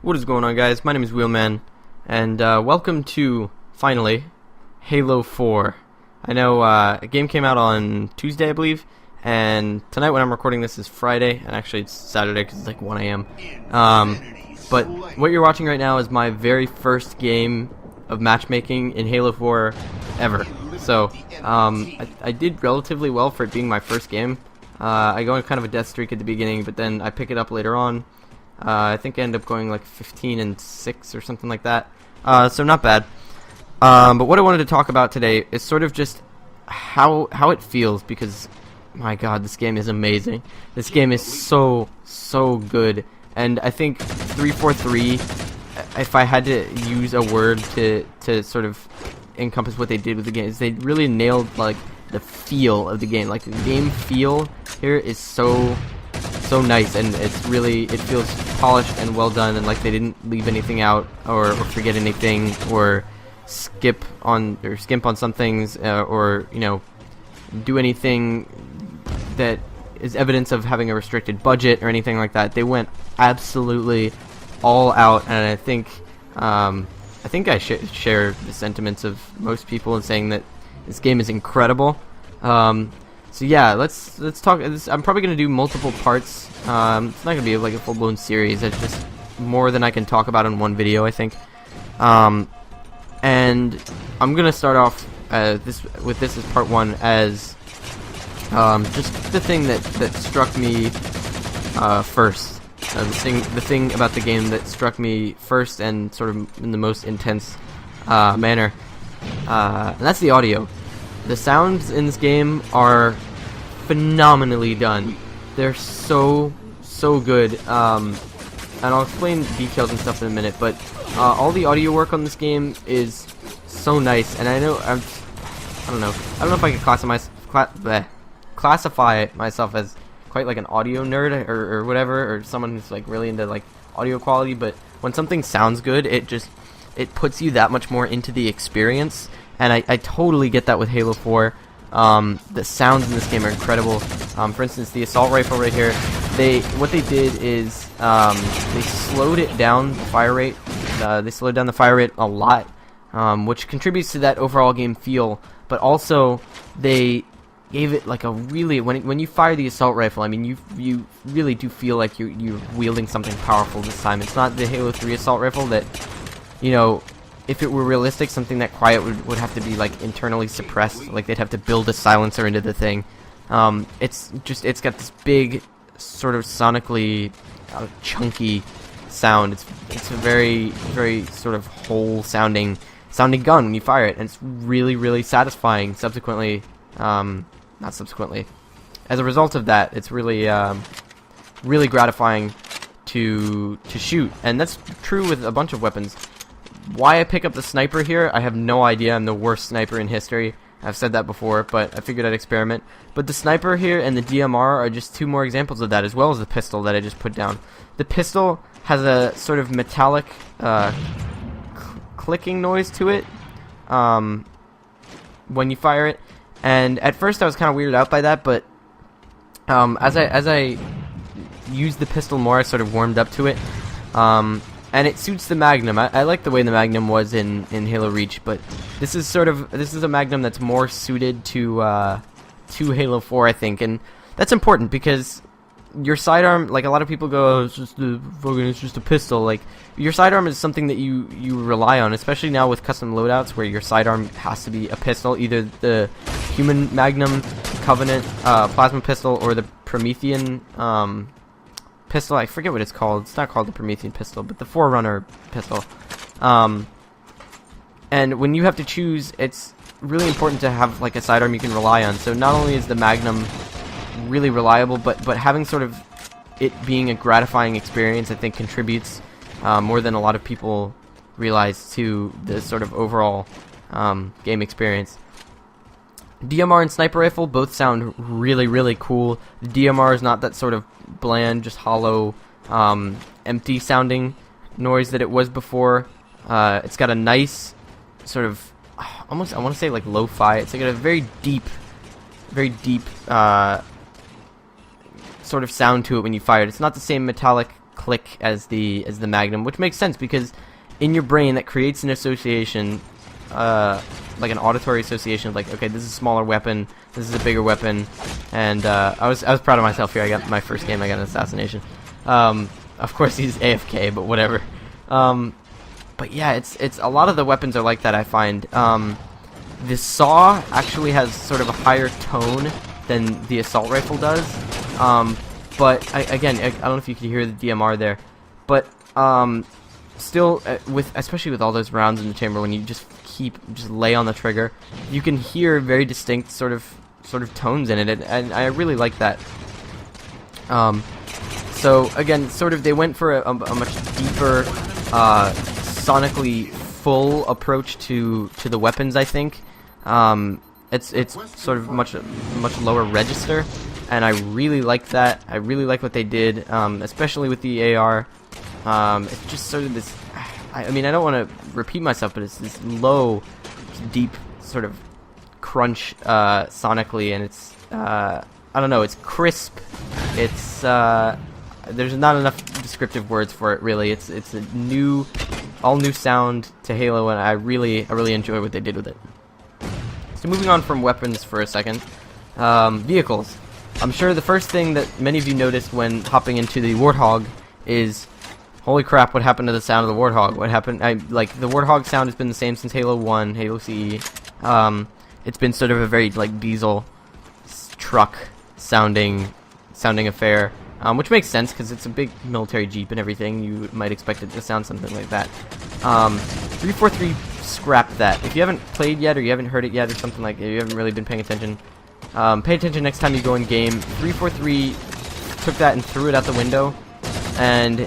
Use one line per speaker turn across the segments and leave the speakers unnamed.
What is going on, guys? My name is Wheelman, and welcome to, finally, Halo 4. I know a game came out on Tuesday, I believe, and tonight when I'm recording this is Friday, and actually it's Saturday because it's like 1 a.m. But what you're watching right now is my very first game of matchmaking in Halo 4 ever. So, I did relatively well for it being my first game. I go on kind of a death streak at the beginning, but then I pick it up later on. I think I end up going like 15-6 or something like that. So not bad. But what I wanted to talk about today is sort of just how it feels, because my god, this game is amazing. This game is so good, and I think 343, if I had to use a word to sort of encompass what they did with the game, is they really nailed like the feel of the game. Like the game feel here is so nice, and it feels polished and well done, and like they didn't leave anything out or forget anything or skimp on some things, or do anything that is evidence of having a restricted budget or anything like that. They went absolutely all out, and I think I share the sentiments of most people in saying that this game is incredible. So yeah, let's talk. I'm probably gonna do multiple parts. It's not gonna be like a full-blown series. It's just more than I can talk about in one video, I think. And I'm gonna start off with this as part one, as just the thing that struck me first. The thing about the game that struck me first and sort of in the most intense manner, and that's the audio. The sounds in this game are phenomenally done. They're so good, and I'll explain details and stuff in a minute, but all the audio work on this game is so nice, and I don't know if I can classify myself as quite like an audio nerd or whatever, or someone who's like really into like audio quality, but when something sounds good, it puts you that much more into the experience. And I totally get that with Halo 4. The sounds in this game are incredible. For instance, the assault rifle right here, what they did is they slowed it down, the fire rate. They slowed down the fire rate a lot, which contributes to that overall game feel. But also, they gave it like a really, when you fire the assault rifle, I mean, you really do feel like you're wielding something powerful this time. It's not the Halo 3 assault rifle that, if it were realistic, something that quiet would have to be like internally suppressed. Like they'd have to build a silencer into the thing. It's got this big, sort of sonically chunky sound. It's a very sort of whole sounding gun when you fire it, and it's really satisfying. Subsequently, not subsequently. As a result of that, it's really gratifying to shoot, and that's true with a bunch of weapons. Why I pick up the sniper here, I have no idea. I'm the worst sniper in history. I've said that before, but I figured I'd experiment. But the sniper here and the DMR are just two more examples of that, as well as the pistol that I just put down. The pistol has a sort of metallic clicking noise to it when you fire it, and at first I was kind of weirded out by that, but as I used the pistol more, I sort of warmed up to it. And it suits the Magnum. I like the way the Magnum was in Halo Reach, but this is a Magnum that's more suited to Halo 4, I think, and that's important because your sidearm, like a lot of people go, oh, it's just a pistol. Like your sidearm is something that you rely on, especially now with custom loadouts where your sidearm has to be a pistol, either the Human Magnum, Covenant plasma pistol, or the Promethean pistol. I forget what it's called. It's not called the Promethean pistol, but the Forerunner pistol. And when you have to choose, it's really important to have like a sidearm you can rely on. So not only is the Magnum really reliable, but having sort of it being a gratifying experience, I think contributes more than a lot of people realize to the sort of overall game experience. DMR and sniper rifle both sound really cool. The DMR is not that sort of bland, just hollow, empty sounding noise that it was before. It's got a nice sort of almost, I want to say like lo-fi. It's like a very deep sort of sound to it when you fire it. It's not the same metallic click as the Magnum, which makes sense because in your brain that creates an association, like an auditory association, like, okay, this is a smaller weapon, this is a bigger weapon, and I was proud of myself here. I got my first game, I got an assassination. Of course he's AFK, but whatever. But yeah, it's a lot of the weapons are like that, I find. The saw actually has sort of a higher tone than the assault rifle does. But again, I don't know if you can hear the DMR there, but still, especially with all those rounds in the chamber, when you just lay on the trigger, you can hear very distinct sort of tones in it, and I really like that. So again, sort of they went for a much deeper, sonically full approach to the weapons, I think. It's sort of much lower register, and I really like that. I really like what they did, especially with the AR. It's just sort of this. I mean, I don't want to repeat myself, but it's this low, deep sort of crunch sonically, and it's I don't know. It's crisp. It's there's not enough descriptive words for it, really. It's a all new sound to Halo, and I really enjoy what they did with it. So moving on from weapons for a second, vehicles. I'm sure the first thing that many of you noticed when hopping into the Warthog is, holy crap, what happened to the sound of the Warthog? What happened? Like, the Warthog sound has been the same since Halo 1, Halo CE. It's been sort of a very, like, diesel truck sounding affair, which makes sense because it's a big military Jeep and everything. You might expect it to sound something like that. 343 scrapped that. If you haven't played yet, or you haven't heard it yet, or something like that, you haven't really been paying attention, pay attention next time you go in game. 343 took that and threw it out the window, and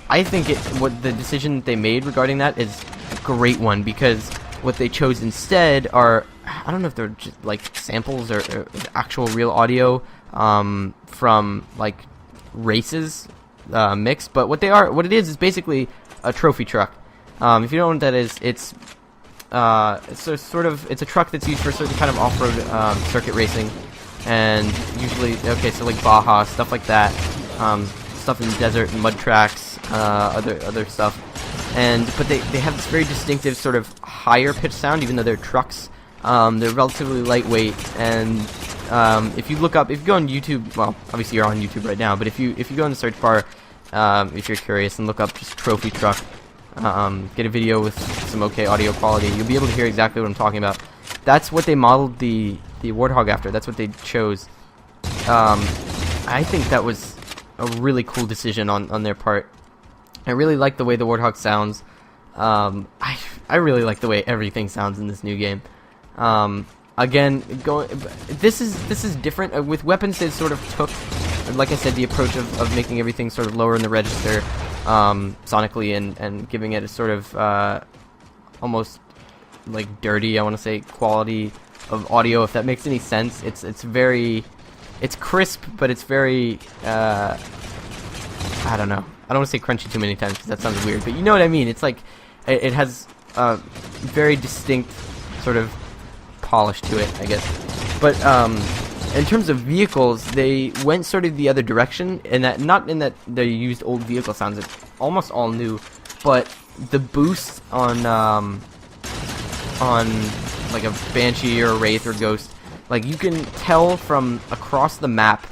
I think what the decision they made regarding that is a great one, because what they chose instead are, I don't know if they're just like samples or actual real audio from like races mixed, but what it is basically a trophy truck. If you don't know what that is, it's a truck that's used for a certain kind of off-road circuit racing, and usually, okay, so like Baja, stuff like that, stuff in the desert, mud tracks, other stuff, but they have this very distinctive sort of higher pitch sound, even though they're trucks. They're relatively lightweight, and if you go on YouTube, well, obviously you're on YouTube right now, but if you go in the search bar, if you're curious, and look up just trophy truck, get a video with some okay audio quality, you'll be able to hear exactly what I'm talking about. That's what they modeled the Warthog after. That's what they chose. I think that was a really cool decision on their part. I really like the way the Warthog sounds. I really like the way everything sounds in this new game. Again, this is different. With weapons, they sort of took, like I said, the approach of making everything sort of lower in the register, sonically, and giving it a sort of almost like dirty, I want to say, quality of audio, if that makes any sense. It's crisp, but it's very I don't know. I don't want to say crunchy too many times because that sounds weird, but you know what I mean. It's like it has a very distinct sort of polish to it, I guess. But in terms of vehicles, they went sort of the other direction, and that not in that they used old vehicle sounds. It's almost all new, but the boost on like a Banshee or a Wraith or Ghost, like you can tell from across the map,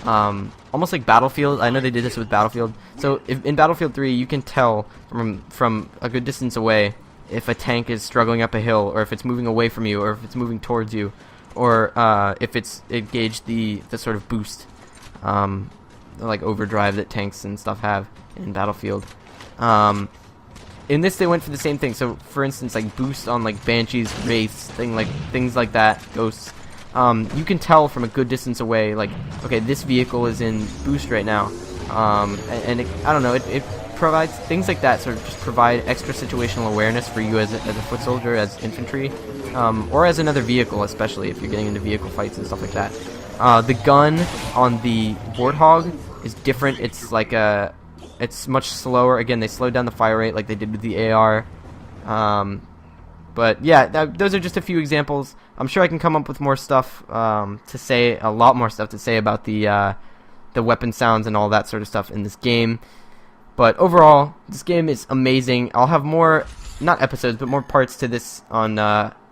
almost like Battlefield. I know they did this with Battlefield. So in Battlefield 3, you can tell from a good distance away if a tank is struggling up a hill, or if it's moving away from you, or if it's moving towards you, or if it's engaged the sort of boost, like overdrive that tanks and stuff have in Battlefield. In this, they went for the same thing. So, for instance, like boost on like Banshees, Wraiths, things like that, Ghosts. You can tell from a good distance away, like, okay, this vehicle is in boost right now, and I don't know, it provides things like that. Sort of just provide extra situational awareness for you as a foot soldier, as infantry, or as another vehicle, especially if you're getting into vehicle fights and stuff like that. The gun on the Warthog is different. It's like it's much slower. Again, they slowed down the fire rate like they did with the AR. But yeah, those are just a few examples. I'm sure I can come up with more stuff to say, a lot more stuff to say about the weapon sounds and all that sort of stuff in this game. But overall, this game is amazing. I'll have more, not episodes, but more parts to this on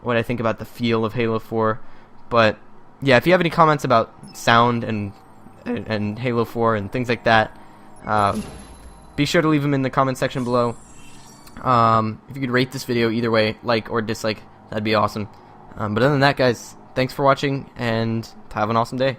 what I think about the feel of Halo 4. But yeah, if you have any comments about sound and Halo 4 and things like that, be sure to leave them in the comment section below. If you could rate this video either way, like or dislike, that'd be awesome. But other than that, guys, thanks for watching, and have an awesome day.